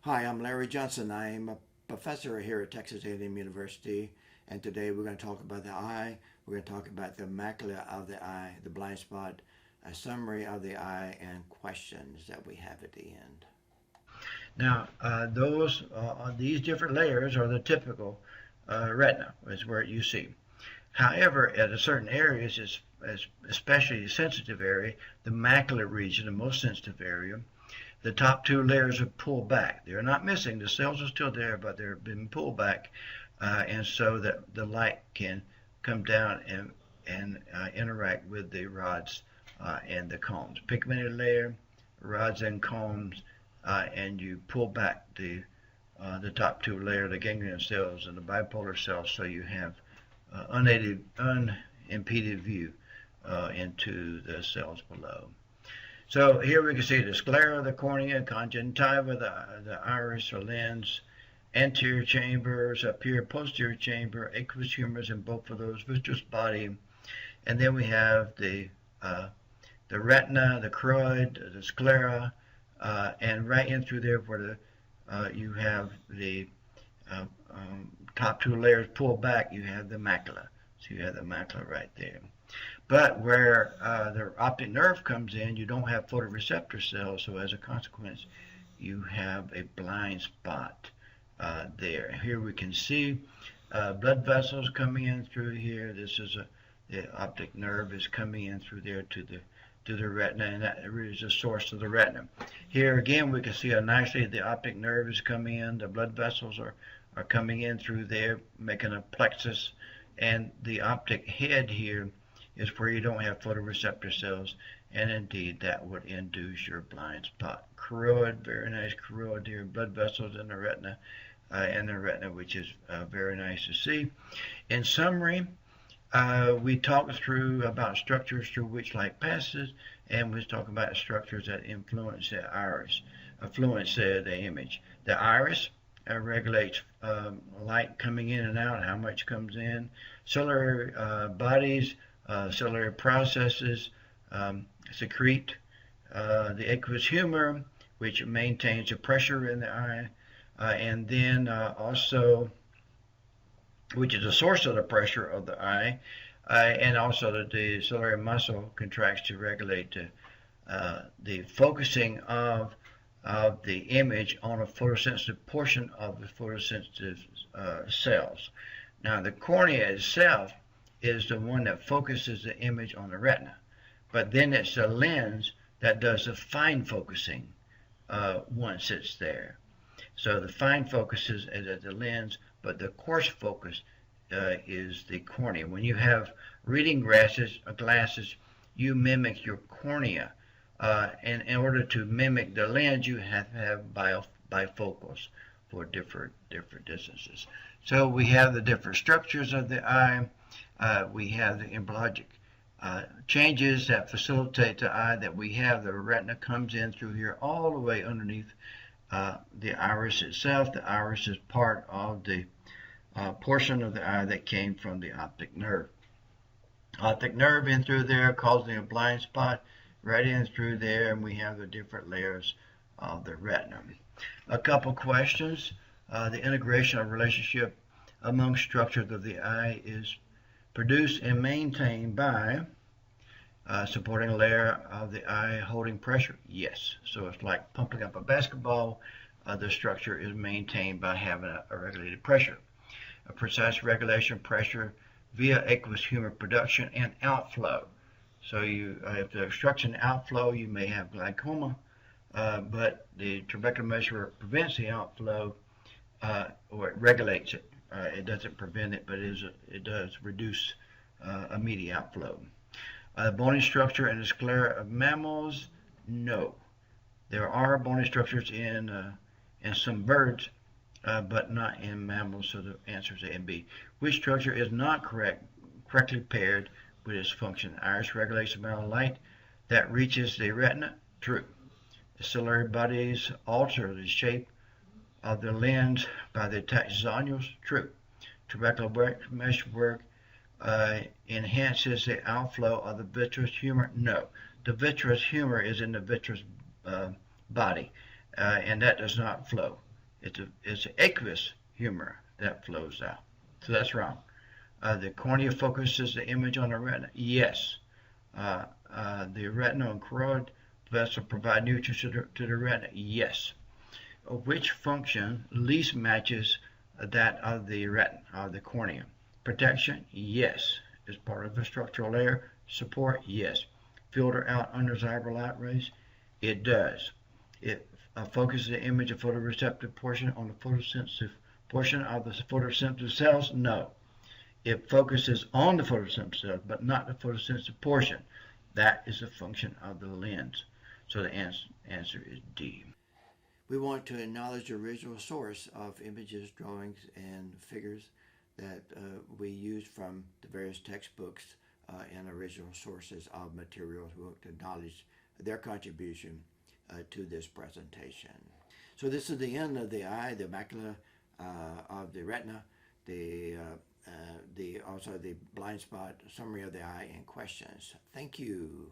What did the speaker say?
Hi, I'm Larry Johnson. I'm a professor here at Texas A&M University, and today we're going to talk about the eye. We're going to talk about the macula of the eye, the blind spot, a summary of the eye, and questions that we have at the end. Now, these different layers are the typical retina, is where you see. However, at a certain areas, especially the sensitive area, the macular region, the most sensitive area, the top two layers are pulled back. They're not missing. The cells are still there, but they're being pulled back, and so that the light can come down and interact with the rods and the cones. Pigmented layer, rods and cones, and you pull back the top two layers, the ganglion cells and the bipolar cells, so you have unimpeded view into the cells below. So here we can see the sclera, the cornea, conjunctiva, the iris or lens, anterior chambers, up here posterior chamber, aqueous humors in both of those, vitreous body, and then we have the retina, the choroid, the sclera, and right in through there where you have the top two layers pulled back, you have the macula. So you have the macula right there. But where the optic nerve comes in, you don't have photoreceptor cells, so as a consequence, you have a blind spot there. Here we can see blood vessels coming in through here. This is the optic nerve is coming in through there to the retina, and that really is the source of the retina. Here again, we can see how nicely the optic nerve is coming in. The blood vessels are coming in through there, making a plexus, and the optic head here is where you don't have photoreceptor cells, and indeed that would induce your blind spot. Choroid, very nice choroid here, blood vessels in the retina, which is very nice to see. In summary, we talked through about structures through which light passes, and we talk about structures that influence the iris, influence the image. The iris regulates light coming in and out, how much comes in. Ciliary bodies, ciliary processes secrete the aqueous humor, which maintains the pressure in the eye, and then also, which is the source of the pressure of the eye, and also the ciliary muscle contracts to regulate the focusing of the image on a photosensitive portion of the photosensitive cells. Now, the cornea itself is the one that focuses the image on the retina, but then it's the lens that does the fine focusing once it's there. So the fine focus is at the lens, but the coarse focus is the cornea. When you have reading glasses, you mimic your cornea. And in order to mimic the lens, you have to have bifocals for different distances. So we have the different structures of the eye. We have the embryologic changes that facilitate the eye that we have. The retina comes in through here all the way underneath the iris itself. The iris is part of the portion of the eye that came from the optic nerve. Optic nerve in through there causing a blind spot right in through there, and we have the different layers of the retina. A couple questions. The integration of relationship among structures of the eye is produced and maintained by supporting a layer of the eye holding pressure. Yes. So it's like pumping up a basketball. The structure is maintained by having a regulated pressure. A precise regulation of pressure via aqueous humor production and outflow. So if the obstruction outflow, you may have glaucoma, but the trabecular measure prevents the outflow, or it regulates it. It doesn't prevent it, but it does reduce immediate outflow. Bony structure in the sclera of mammals, no. There are bony structures in some birds, but not in mammals, so the answer is A and B. Which structure is not correctly paired with its function? Iris regulates the amount of light that reaches the retina, true. The ciliary bodies alter the shape of the lens by the attached zonules, true. Trabecular meshwork enhances the outflow of the vitreous humor, no. The vitreous humor is in the vitreous body, and that does not flow. It's an aqueous humor that flows out. So that's wrong. The cornea focuses the image on the retina. Yes. The retinal and choroid vessel provide nutrients to the retina. Yes. Which function least matches that of the retina, of the cornea? Protection? Yes. Is part of the structural layer. Support? Yes. Filter out undesirable light rays? It does. It focuses the image of photoreceptive portion on the photosensitive portion of the photosensitive cells? No. It focuses on the photosensitive cells, but not the photosensitive portion. That is a function of the lens. So the answer is D. We want to acknowledge the original source of images, drawings, and figures that we use from the various textbooks and original sources of materials. We want to acknowledge their contribution to this presentation. So this is the end of the eye, the macula of the retina, also the blind spot, summary of the eye, and questions. Thank you.